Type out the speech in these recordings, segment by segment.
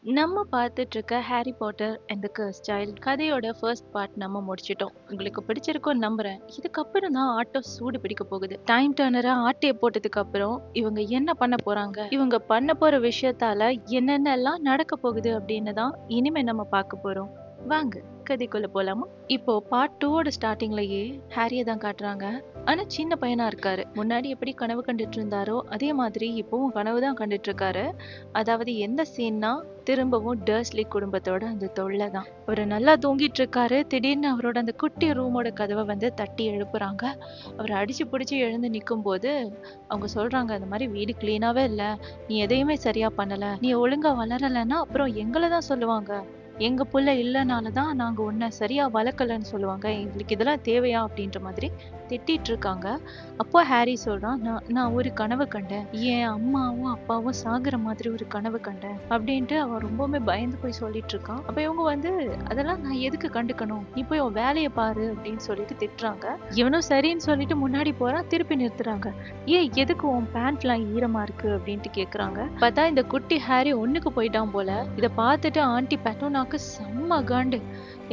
நம்ம பார்த்துட்டு இருக்க Harry Potter and the Cursed Child கதையோட ஃபர்ஸ்ட் பார்ட் நம்ம முடிச்சிட்டோம். உங்களுக்கு பிடிச்சிருக்கும்னு நம்புறேன். இதுக்கப்புறம் தான் ஆட்டோ சூடு பிடிக்க போகுது. டைம் டர்னரா ஆட்டைய போட்டதுக்கு அப்புறம் இவங்க என்ன பண்ண போறாங்க, இவங்க பண்ண போற விஷயத்தால என்னென்னலாம் நடக்க போகுது அப்படின்னு தான் இனிமே நம்ம பார்க்க போறோம். வாங்க கதைக்குள்ள போலாமா? இப்போ பார்ட் 2ஓட ஸ்டார்டிங்லயே ஹாரியை தான் காட்டுறாங்க. ஆனா சின்ன பையனா இருக்காரு. முன்னாடி எப்படி கனவு கண்டுட்டு இருந்தாரோ அதே மாதிரி இப்பவும் கனவு தான் கண்டுட்டு இருக்காரு. அதாவது எந்த சீன்னா திரும்பவும் டர்ஸ்லி குடும்பத்தோட அந்த தொல்லை தான். அவரு நல்லா தூங்கிட்டு இருக்காரு. திடீர்னு அவரோட அந்த குட்டி ரூமோட கதவை வந்து தட்டி எழுப்புறாங்க. அவர் அடிச்சு பிடிச்சு எழுந்து நிற்கும் போது அவங்க சொல்றாங்க, இந்த மாதிரி வீடு கிளீனாவே இல்ல, நீ எதையுமே சரியா பண்ணல, நீ ஒழுங்கா வளரலைன்னா அப்புறம் எங்களை தான் சொல்லுவாங்க, எங்க புள்ள இல்லைனாலதான் நாங்க உன்னை சரியா வளர்க்கலன்னு சொல்லுவாங்க, எங்களுக்கு இதெல்லாம் தேவையா அப்படின்ற மாதிரி திட்டிட்டு இருக்காங்க. அப்போ ஹாரி சொல்றான், நான் ஒரு கனவு கண்டேன், என் அம்மாவும் அப்பாவும் சாகுற மாதிரி ஒரு கனவு கண்டேன் அப்படின்ட்டு அவன் ரொம்பவுமே பயந்து போய் சொல்லிட்டு இருக்கான். அப்ப இவங்க வந்து அதெல்லாம் நான் எதுக்கு கண்டுக்கணும், நீ போய் உன் வேலையை பாரு அப்படின்னு சொல்லிட்டு திட்டுறாங்க. இவனும் சரின்னு சொல்லிட்டு முன்னாடி போறான். திருப்பி நிறுத்துறாங்க. ஏன் எதுக்கு உன் பேண்ட்லாம் ஈரமா இருக்கு அப்படின்ட்டு கேக்குறாங்க. பார்த்தா இந்த குட்டி ஹாரி ஒண்ணுக்கு போயிட்டான் போல. இதை பார்த்துட்டு ஆண்டி பெட்டோனாக்கு செம்ம காண்டு.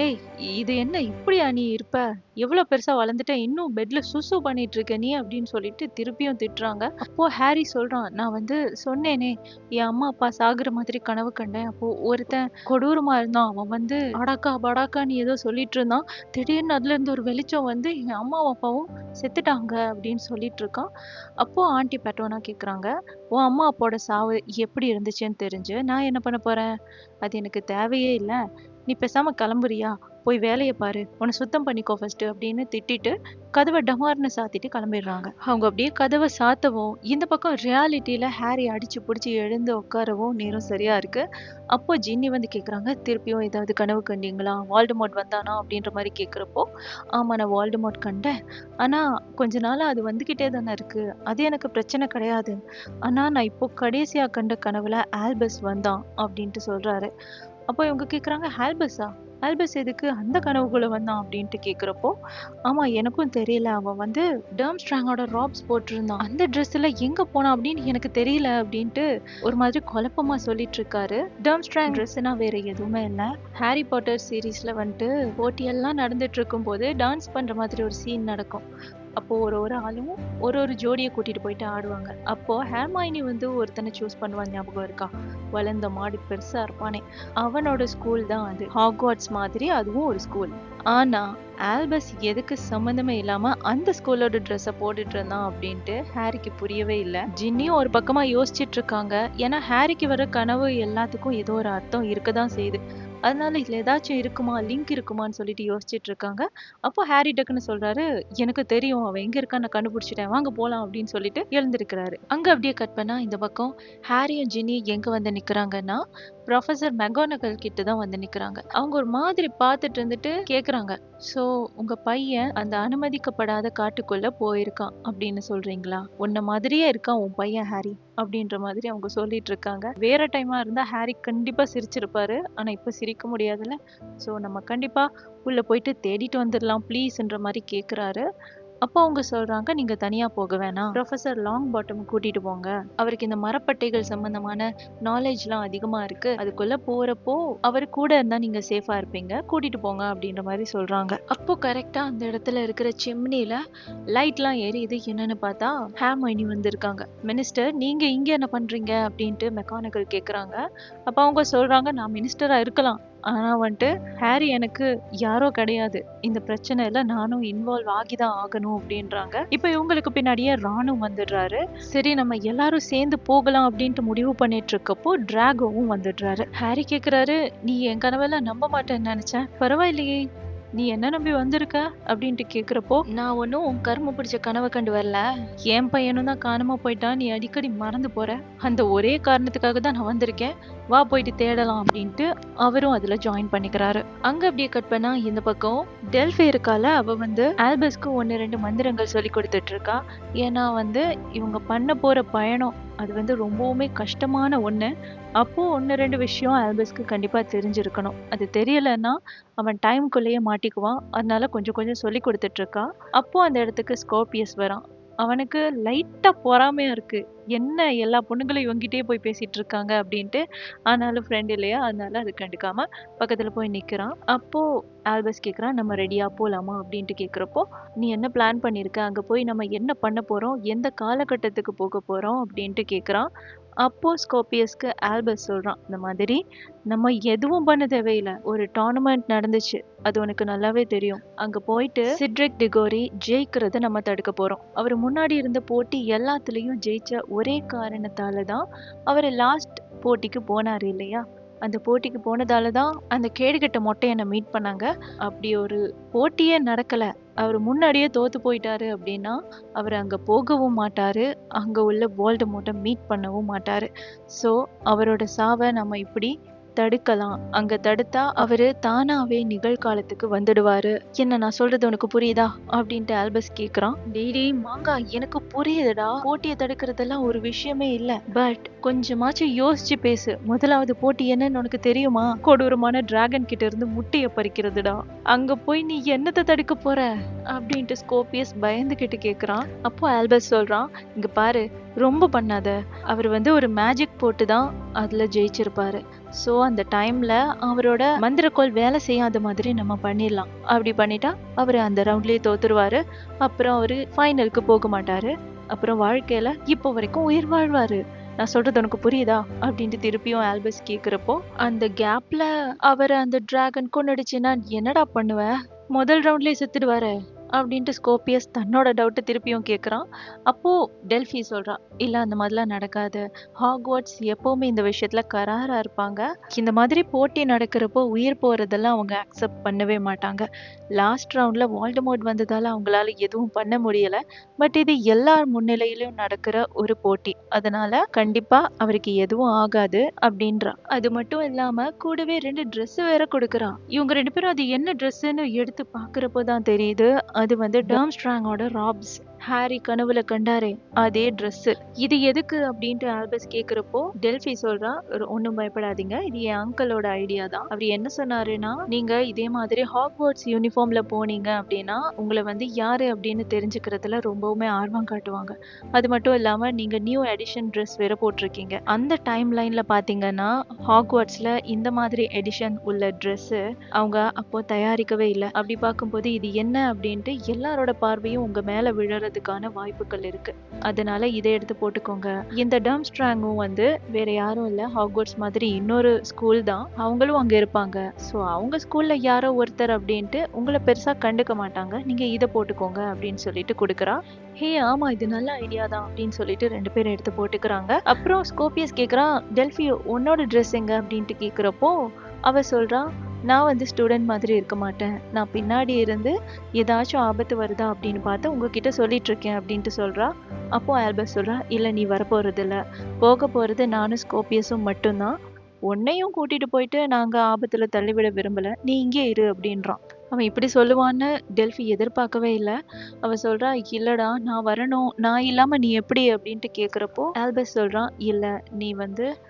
ஏய், இது என்ன இப்படியா நீ இருப்ப, எவ்வளவு பெருசா வளர்ந்துட்ட, இன்னும் பெட்ல சுசு பண்ணிட்டு இருக்க நீ அப்படின்னு சொல்லிட்டு திருப்பியும் திட்டுறாங்க. அப்போ ஹாரி சொல்றான், நான் வந்து சொன்னேனே என் அம்மா அப்பா சாகுற மாதிரி கனவு கண்டேன், அப்போ ஒருத்தன் கொடூரமா இருந்தான், அவன் வந்து அடாக்கா படாக்கா நீ ஏதோ சொல்லிட்டு இருந்தான், திடீர்னு அதுல இருந்து ஒரு வெளிச்சம் வந்து என் அம்மாவும் அப்பாவும் செத்துட்டாங்க அப்படின்னு சொல்லிட்டு இருக்கான். அப்போ ஆண்டி பெட்டோனா கேக்குறாங்க, உன் அம்மா அப்பாவோட சாவு எப்படி இருந்துச்சுன்னு தெரிஞ்சு நான் என்ன பண்ண போறேன், அது எனக்கு தேவையே இல்லை, நீ பேசாம கிளம்புறியா, போய் வேலையை பாரு, உன்னை சுத்தம் பண்ணிக்கோ ஃபர்ஸ்ட் அப்படின்னு திட்டிட்டு கதவை டமார்னு சாத்திட்டு கிளம்பிடுறாங்க. அவங்க அப்படியே கதவை சாத்தவும் இந்த பக்கம் ரியாலிட்டியில ஹாரி அடிச்சு பிடிச்சி எழுந்து உட்காரவும் நேரம் சரியா இருக்கு. அப்போ ஜின்னி வந்து கேக்குறாங்க, திருப்பியும் ஏதாவது கனவு கண்டீங்களா, வால்டமோட் வந்தானா அப்படின்ற மாதிரி கேக்குறப்போ, ஆமா நான் வால்டமோட் கண்டேன், ஆனா கொஞ்ச நாளா அது வந்துகிட்டே தானே இருக்கு, அது எனக்கு பிரச்சனை கிடையாது, ஆனா நான் இப்போ கடைசியா கண்ட கனவுல ஆல்பஸ் வந்தான் அப்படின்ட்டு சொல்றாரு. அப்போ இவங்க கேக்குறாங்க, ஆல்பஸா, ஆல்பஸ் எதுக்கு அந்த கனவுக்குள்ள வந்தான் அப்படின்ட்டு கேக்குறப்போ, ஆமா எனக்கும் தெரியல, அவன் வந்து டர்ம்ஸ்ட்ராங்கோட ராப்ஸ் போட்டிருந்தான், அந்த ட்ரெஸ்ல எங்க போனான் அப்படின்னு எனக்கு தெரியல அப்படின்ட்டு ஒரு மாதிரி குழப்பமா சொல்லிட்டு இருக்காரு. டர்ம்ஸ்ட்ராங் ட்ரெஸ்னா வேற எதுவுமே இல்ல, ஹாரி பாட்டர் சீரீஸ்ல வந்துட்டு போட்டியெல்லாம் நடந்துட்டு இருக்கும் போது டான்ஸ் பண்ற மாதிரி ஒரு சீன் நடக்கும். அப்போ ஒரு ஒரு ஆளும் ஒரு ஒரு ஜோடியை கூட்டிட்டு போயிட்டு ஆடுவாங்க. அப்போ ஹெர்மைனி வந்து ஒருத்தனை சூஸ் பண்ணுவான், ஞாபகம் இருக்கா, வளர்ந்த மாடு பெருசா இருப்பானே, அவனோட ஸ்கூல் தான் அது, ஹாக்வார்ட்ஸ் மாதிரி அதுவும் ஒரு ஸ்கூல். ஆனா ஆல்பஸ் எதுக்கு சம்மந்தமே இல்லாம அந்த ஸ்கூலோட ட்ரெஸ்ஸை போட்டுட்டு இருந்தான் அப்படின்ட்டு ஹாரிக்கு புரியவே இல்லை. ஜின்னியும் ஒரு பக்கமா யோசிச்சுட்டு இருக்காங்க. ஏன்னா ஹாரிக்கு வர கனவு எல்லாத்துக்கும் ஏதோ ஒரு அர்த்தம் இருக்கதான் செய்யுது, அதனால இதுல ஏதாச்சும் இருக்குமா, லிங்க் இருக்குமான்னு சொல்லிட்டு யோசிச்சுட்டு இருக்காங்க. அப்போ ஹாரி டக்குன்னு சொல்றாரு, எனக்கு தெரியும் அவன் எங்க இருக்கான்னு நான் கண்டுபிடிச்சிட்டேன், வாங்க போலாம் அப்படின்னு சொல்லிட்டு எழுந்திருக்கிறாரு. அங்க அப்படியே கட் பண்ணா இந்த பக்கம் ஹாரியும் ஜின்னி எங்க வந்து நிக்கிறாங்கன்னா ப்ரொஃபசர் மெகோனகல் கிட்ட தான் வந்து நிக்கிறாங்க. அவங்க ஒரு மாதிரி பார்த்துட்டு இருந்துட்டு கேக்குறாங்க, சோ உங்க பையன் அந்த அனுமதிக்கப்படாத காட்டுக்குள்ள போயிருக்கான் அப்படின்னு சொல்றீங்களா, உன்ன மாதிரியே இருக்கான் உன் பையன் ஹாரி அப்படின்ற மாதிரி அவங்க சொல்லிட்டு இருக்காங்க. வேற டைமா இருந்தா ஹாரி கண்டிப்பா சிரிச்சிருப்பாரு, ஆனா இப்ப சிரிக்க முடியாதுல்ல, சோ நம்ம கண்டிப்பா உள்ள போயிட்டு தேடிட்டு வந்துடலாம் ப்ளீஸ்ன்ற மாதிரி கேக்குறாரு. அப்போ அவங்க சொல்றாங்க, நீங்க தனியா போக வேணாம், ப்ரொஃபசர் லாங் பாட்டம் கூட்டிட்டு போங்க, அவருக்கு இந்த மரப்பட்டைகள் சம்பந்தமான நாலேஜ்லாம் அதிகமா இருக்கு, அதுக்குள்ள போறப்போ அவர் கூட இருந்தா நீங்க சேஃபா இருப்பீங்க, கூட்டிட்டு போங்க அப்படின்ற மாதிரி சொல்றாங்க. அப்போ கரெக்டா அந்த இடத்துல இருக்கிற சிம்னில லைட்லாம் எரியுது. என்னன்னு பார்த்தா ஹெர்மைனி வந்திருக்காங்க. மினிஸ்டர் நீங்க இங்க என்ன பண்றீங்க அப்படின்ட்டு மெக்கானிக்கல் கேக்குறாங்க. அப்ப அவங்க சொல்றாங்க, நான் மினிஸ்டரா இருக்கலாம், ஆனா வந்துட்டு ஹாரி எனக்கு யாரோ கிடையாது, இந்த பிரச்சனையில நானும் இன்வால்வ் ஆகிதான் ஆகணும் அப்படின்றாங்க. இப்ப இவங்களுக்கு பின்னாடியே ராணும் வந்துடுறாரு. சரி நம்ம எல்லாரும் சேர்ந்து போகலாம் அப்படின்ட்டு முடிவு பண்ணிட்டு இருக்கப்போ டிராகோவும் வந்துடுறாரு. ஹாரி கேக்குறாரு, நீ என் கனவெல்லாம் நம்ப மாட்டேன்னு நினைச்சேன், பரவாயில்லையே நீ என்ன நம்பி வந்திருக்க அப்படின்ட்டு கேக்குறப்போ, நான் ஒன்னும் உன் கரும பிடிச்ச கனவை கண்டு வரல, என் பையனும் தான் காணாம போயிட்டான், நீ அடிக்கடி மறந்து போற, அந்த ஒரே காரணத்துக்காக தான் நான் வந்திருக்கேன், வா போயிட்டு தேடலாம் அப்படின்ட்டு அவரும் அதுல ஜாயின் பண்ணிக்கிறாரு. அங்க அப்படியே கட் பண்ணா இந்த பக்கம் டெல்ஃபி இருக்கால, அவ வந்து ஆல்பஸ்க்கு 1-2 மந்திரங்கள் சொல்லி கொடுத்துட்டு இருக்கா. ஏன்னா வந்து இவங்க பண்ண போற பயணம் அது வந்து ரொம்பவுமே கஷ்டமான ஒண்ணு. அப்போ 1-2 விஷயம் ஆல்பஸ்க்கு கண்டிப்பா தெரிஞ்சிருக்கணும், அது தெரியலன்னா அவன் டைம்குள்ளேயே மாட்டிக்குவான், அதனால கொஞ்சம் கொஞ்சம் சொல்லி கொடுத்துட்டு இருக்கா. அப்போ அந்த இடத்துக்கு ஸ்கார்பியஸ் வரான். அவனுக்கு லைட்டா பொறாமையா இருக்கு. என்ன எல்லா பொண்ணுங்களும் இவன்கிட்டயே போய் பேசிட்டு இருக்காங்க அப்படின்ட்டு. ஆனாலும் ஃப்ரெண்ட் இல்லையா? அதனால அது கண்டுக்காம பக்கத்துல போய் நிக்கிறான். அப்போ ஆல்பஸ் கேட்குறான், "நம்ம ரெடியா போலாமா?" அப்படின்ட்டு கேட்குறப்போ, "நீ என்ன பிளான் பண்ணியிருக்க? அங்க போய் நம்ம என்ன பண்ண போறோம்? எந்த காலகட்டத்துக்கு போக போறோம்?" அப்படின்ட்டு கேட்குறான். அப்போ ஸ்கோபியஸ்க்கு ஆல்பஸ் சொல்றான், "இந்த மாதிரி நம்ம எதுவும் பண்ண தேவையில்ல. ஒரு டோர்னமெண்ட் நடந்துச்சு. அது உனக்கு நல்லாவே தெரியும். அங்க போயிட்டு சிட்ரிக் டிகோரி ஜெயிக்கிறத நம்ம தடுக்க போறோம். அவரு முன்னாடி இருந்த போட்டி எல்லாத்துலயும் ஜெயிச்ச ஒரே காரணத்தால தான் அவரு லாஸ்ட் போட்டிக்கு போனாரு இல்லையா? அந்த போட்டிக்கு போனதால தான் அந்த கேடுகெட்ட மொட்டையனை மீட் பண்ணாங்க. அப்படி ஒரு போட்டியே நடக்கல. அவரு முன்னாடியே தோத்து போயிட்டாரு அப்படின்னா, அவரு அங்க போகவும் மாட்டாரு. அங்க உள்ள வோல்டமோர்ட்ட மீட் பண்ணவும் மாட்டாரு. ஸோ அவரோட சாவ நம்ம இப்படி தடுக்கலாம். அங்க தடுத்தா அவரு தானாவே நிகழ்காலத்துக்கு வந்துடுவாரு. என்ன நான் சொல்றது உனக்கு புரியுதா? அப்படின்ட்டு ஆல்பஸ் கேக்குறான். டேய் மாங்கா, எனக்கு புரியுதுடா. போட்டியை தடுக்கிறதெல்லாம் ஒரு விஷயமே இல்ல. பட் கொஞ்சமாச்சும் யோசிச்சு பேசு. முதலாவது போட்டி என்னன்னு உனக்கு தெரியுமா? கொடூரமான டிராகன் கிட்ட இருந்து முட்டைய பறிக்கிறதுடா. அங்க போய் நீ என்னத்தை தடுக்க போற? அப்படின்ட்டு ஸ்கோபியஸ் பயந்துகிட்டு கேக்குறான். அப்போ ஆல்பஸ் சொல்றான், இங்க பாரு, ரொம்ப பண்ணாத. அவர் ஒரு மேஜிக் போட்டு தான் அதுல ஜெயிச்சிருப்பாரு. சோ அந்த டைம்ல அவரோட மந்திரக்கோள் வேலை செய்யாத மாதிரி நம்ம பண்ணிடலாம். அப்படி பண்ணிட்டா அவரு அந்த ரவுண்ட்லயே தோத்துருவாரு. அப்புறம் அவரு ஃபைனலுக்கு போக மாட்டாரு. அப்புறம் வாழ்க்கையில இப்போ வரைக்கும் உயிர் வாழ்வாரு. நான் சொல்றது உனக்கு புரியுதா? அப்படின்ட்டு திருப்பியும் ஆல்பஸ் கேக்குறப்போ, அந்த கேப்ல அவரை அந்த டிராகன் கொன்னுடுச்சுன்னா என்னடா பண்ணுவ? முதல் ரவுண்ட்லயே செத்துடுவாரு அப்படின்ட்டு ஸ்கோபியஸ் தன்னோட டவுட்டை திருப்பியும் கேட்குறான். அப்போ டெல்ஃபி சொல்றா, இல்ல அந்த மாதிரிலாம் நடக்காது. ஹாக்வர்ட்ஸ் எப்பவுமே இந்த விஷயத்துல கராரா இருப்பாங்க. இந்த மாதிரி போட்டி நடக்கிறப்போ உயிர் போறதெல்லாம் அவங்க அக்செப்ட் பண்ணவே மாட்டாங்க. லாஸ்ட் ரவுண்ட்ல வால்டமோர்ட் வந்ததால அவங்களால எதுவும் பண்ண முடியல. பட் இது எல்லார் முன்னிலையிலும் நடக்கிற ஒரு போட்டி. அதனால கண்டிப்பா அவருக்கு எதுவும் ஆகாது அப்படின்றா. அது மட்டும் இல்லாம கூடவே 2 ட்ரெஸ் வேற கொடுக்குறா. இவங்க 2 பேரும் அது என்ன ட்ரெஸ்ன்னு எடுத்து பாக்குறப்போ தான் தெரியுது. அது டர்ம்ஸ்ட்ராங்கோட ராப்ஸ். ஹாரி கனவுல கண்டாரே அதே ட்ரெஸ். இது எதுக்கு அப்படின்ட்டு ஆல்பஸ் கேக்குறப்போ டெல்ஃபி சொல்றா, ஒன்னும் பயப்படாதீங்க, இது என் அங்கிளோட ஐடியா தான். அவர் என்ன சொன்னாருன்னா, நீங்க இதே மாதிரி ஹாக்வர்ட்ஸ் யூனிஃபார்ம்ல போனீங்க அப்படின்னா உங்களை யாரு அப்படின்னு தெரிஞ்சுக்கிறதுல ரொம்பவுமே ஆர்வம் காட்டுவாங்க. அது மட்டும் இல்லாம நீங்க நியூ எடிஷன் ட்ரெஸ் வேற போட்டிருக்கீங்க. அந்த டைம் லைன்ல பாத்தீங்கன்னா ஹாக்வர்ட்ஸ்ல இந்த மாதிரி எடிஷன் உள்ள ட்ரெஸ் அவங்க அப்போ தயாரிக்கவே இல்லை. அப்படி பார்க்கும்போது இது என்ன அப்படின்ட்டு எல்லாரோட பார்வையும் உங்க மேல விழறதுக்கான வாய்ப்புகள் இருக்கு. அதனால இதை எடுத்து போட்டுக்கோங்க. இந்த டர்ம்ஸ்ட்ராங்கும் வேற யாரும் இல்ல, ஹாக்வர்ட்ஸ் மாதிரி இன்னொரு ஸ்கூல் தான். அவங்களும் அங்க இருப்பாங்க. சோ அவங்க ஸ்கூல்ல யாரோ ஒருத்தர் அப்படின்ட்டு உங்களை பெருசா கண்டுக்க மாட்டாங்க. நீங்க இதை போட்டுக்கோங்க அப்படின்னு சொல்லிட்டு கொடுக்குறா. ஹே ஆமா, இது நல்ல ஐடியா தான் அப்படின்னு சொல்லிட்டு 2 பேரும் எடுத்து போட்டுக்கிறாங்க. அப்புறம் ஸ்கோபியஸ் கேக்குறான், டெல்ஃபி உன்னோட ட்ரெஸ் எங்க அப்படின்ட்டு கேக்குறப்போ அவ சொல்றா, நான் ஸ்டூடெண்ட் மாதிரி இருக்க மாட்டேன். நான் பின்னாடி இருந்து ஏதாச்சும் ஆபத்து வருதா அப்படின்னு பார்த்து உங்ககிட்ட சொல்லிட்டு இருக்கேன் அப்படின்ட்டு சொல்றா. அப்போ ஆல்பஸ் சொல்றா, இல்ல நீ வரப்போறது இல்ல, போக போறது நானும் ஸ்கோபியஸும் மட்டும்தான். உன்னையும் கூட்டிட்டு போயிட்டு நாங்க ஆபத்துல தள்ளிவிட விரும்பல, நீ இங்கே இரு அப்படின்றான். அவன் இப்படி சொல்லுவான்னு டெல்ஃபி எதிர்பார்க்கவே இல்லை. அவ சொல்றா, இல்லடா நான் வரணும், நான் இல்லாம நீ எப்படி அப்படின்ட்டு கேக்குறப்போ ஆல்பஸ் சொல்றான், இல்ல நீ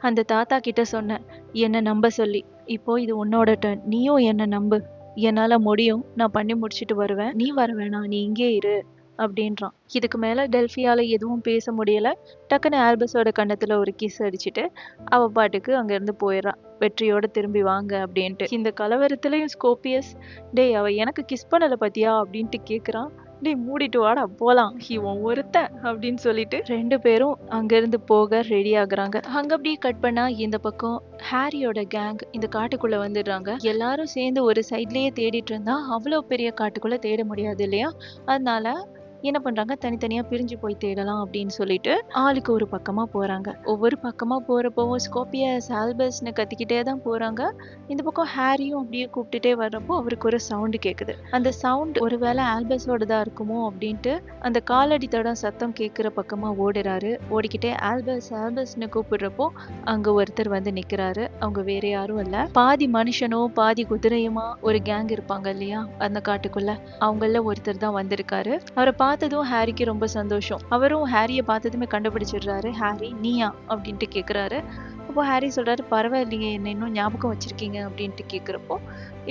அந்த தாத்தா கிட்ட சொன்ன என்ன நம்ப சொல்லி. இப்போ இது உன்னோட டர்ன், நீயும் என்ன நம்பு. என்னால முடியும், நான் பண்ணி முடிச்சிட்டு வருவேன். நீ வர வேணாம், நீ இங்கே இரு அப்படின்றான். இதுக்கு மேல டெல்ஃபியால எதுவும் பேச முடியல. டக்குன்னு ஆல்பஸோட கன்னத்துல ஒரு கிஸ் அடிச்சுட்டு அவ பாட்டுக்கு அங்க இருந்து போயிடுறான். வெற்றியோட திரும்பி வாங்க அப்படின்ட்டு. இந்த கலவரத்திலையும் ஸ்கோபியஸ், டேய் அவ எனக்கு கிஸ் பண்ணல பாத்தியா அப்படின்ட்டு கேக்குறான். டேய் மூடிட்டு வாடா போலாம், இவன் ஒருத்தன் அப்படின்னு சொல்லிட்டு 2 பேரும் அங்க இருந்து போக ரெடி ஆகுறாங்க. அங்க அப்படியே கட் பண்ணா இந்த பக்கம் ஹாரியோட கேங் இந்த காட்டுக்குள்ள வந்துடுறாங்க. எல்லாரும் சேர்ந்து ஒரு சைட்லயே தேடிட்டு இருந்தா அவ்வளவு பெரிய காட்டுக்குள்ள தேட முடியாது இல்லையா? அதனால என்ன பண்றாங்க, தனித்தனியா பிரிஞ்சு போய் தேடலாம் அப்படின்னு சொல்லிட்டு ஆளுக்கு ஒரு பக்கமா போறாங்க. ஒவ்வொரு பக்கமா போறப்போ ஸ்கோபியஸ் ஆல்பஸ்னு கத்திக்கிட்டே தான் போறாங்க. இந்த பக்கம் ஹாரியும் அப்படியே கூப்பிட்டுட்டே வர்றப்போ அவருக்கு ஒரு சவுண்ட் கேக்குது. அந்த சவுண்ட் ஒருவேளை ஆல்பஸோட தான் இருக்குமோ அப்படின்ட்டு அந்த காலடி தடம் சத்தம் கேட்கிற பக்கமா ஓடுறாரு. ஓடிக்கிட்டே ஆல்பஸ் ஆல்பஸ்னு கூப்பிடுறப்போ அங்க ஒருத்தர் நிக்கிறாரு. அவங்க வேற யாரும் இல்ல, பாதி மனுஷனும் பாதி குதிரையுமா ஒரு கேங் இருப்பாங்க இல்லையா அந்த காட்டுக்குள்ள, அவங்கள ஒருத்தர் தான் வந்திருக்காரு. அவரை பார்த்ததும் ஹாரிக்கு ரொம்ப சந்தோஷம். அவரும் ஹாரியை பார்த்ததுமே கண்டுபிடிச்சிடுறாரு. ஹாரி நீயா அப்படின்ட்டு கேக்குறாரு. அப்போ ஹாரி சொல்றாரு, பரவாயில்லையே, என்ன இன்னும் ஞாபகம் வச்சிருக்கீங்க அப்படின்ட்டு கேக்குறப்போ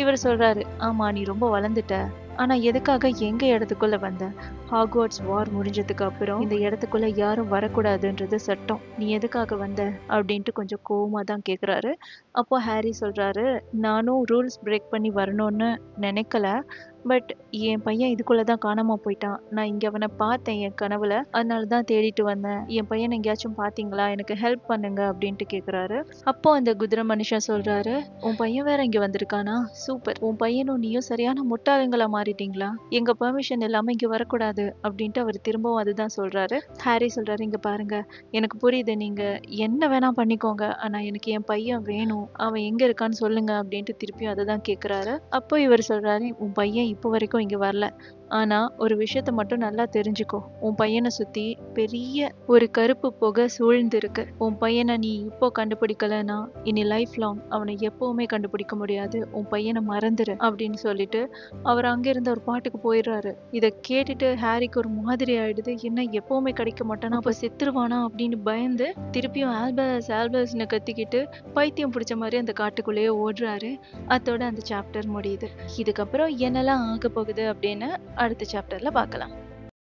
இவர் சொல்றாரு, ஆமா நீ ரொம்ப வளர்ந்துட்ட, ஆனா எதுக்காக எங்க இடத்துக்குள்ள வந்த? ஹாக்வர்ட்ஸ் வார் முடிஞ்சதுக்கு அப்புறம் இந்த இடத்துக்குள்ள யாரும் வரக்கூடாதுன்றது சட்டம். நீ எதுக்காக வந்த? அப்படின்ட்டு கொஞ்சம் கோவமா தான் கேக்குறாரு. அப்போ ஹாரி சொல்றாரு, நானும் ரூல்ஸ் பிரேக் பண்ணி வரணும்னு நினைக்கல. பட் என் பையன் இதுக்குள்ள தான் காணாம போயிட்டான். நான் இங்க அவனை பார்த்தேன் என் கனவுல. அதனால தான் தேடிட்டு வந்தேன். என் பையனை எங்கேயாச்சும் பார்த்தீங்களா? எனக்கு ஹெல்ப் பண்ணுங்க அப்படின்ட்டு கேக்குறாரு. அப்போ அந்த குதிரை மனுஷன் சொல்றாரு, உன் பையன் வேற இங்க வந்திருக்கானா? சூப்பர். உன் பையனும் நீயும் சரியான முட்டாளுங்களா மாறிட்டீங்களா? எங்க பெர்மிஷன் இல்லாம இங்க வரக்கூடாது அப்படின்ட்டு அவர் திரும்பவும் அதுதான் சொல்றாரு. ஹாரி சொல்றாரு, இங்க பாருங்க, எனக்கு புரியுது நீங்க என்ன வேணா பண்ணிக்கோங்க. ஆனா எனக்கு என் பையன் வேணும். அவன் எங்க இருக்கான்னு சொல்லுங்க அப்படின்ட்டு திருப்பியும் அதை தான் கேக்குறாரு. அப்போ இவர் சொல்றாரு, உன் பையன் இப்போ வரைக்கும் இங்க வரல. ஆனா ஒரு விஷயத்த மட்டும் நல்லா தெரிஞ்சுக்கோ. உன் பையனை சுத்தி பெரிய ஒரு கருப்பு புகை சூழ்ந்து இருக்கு. உன் பையனை நீ இப்போ கண்டுபிடிக்கலன்னா இனி லைஃப் லாங் அவனை எப்பவுமே கண்டுபிடிக்க முடியாது. உன் பையனை மறந்துரு அப்படின்னு சொல்லிட்டு அவர் அங்கிருந்து ஒரு பாட்டுக்கு போயிடுறாரு. இதை கேட்டுட்டு ஹாரிக்கு ஒரு மாதிரி ஆயிடுது. என்ன எப்பவுமே கிடைக்க மாட்டானா? அப்ப செத்துருவானா அப்படின்னு பயந்து திருப்பியும் ஆல்பஸ் ஆல்பஸ்னு கத்திக்கிட்டு பைத்தியம் பிடிச்ச மாதிரி அந்த காட்டுக்குள்ளேயே ஓடுறாரு. அதோட அந்த சாப்டர் முடியுது. இதுக்கப்புறம் என்னெல்லாம் ஆக போகுது அப்படின்னு அடுத்த சாப்டர்ல பார்க்கலாம்.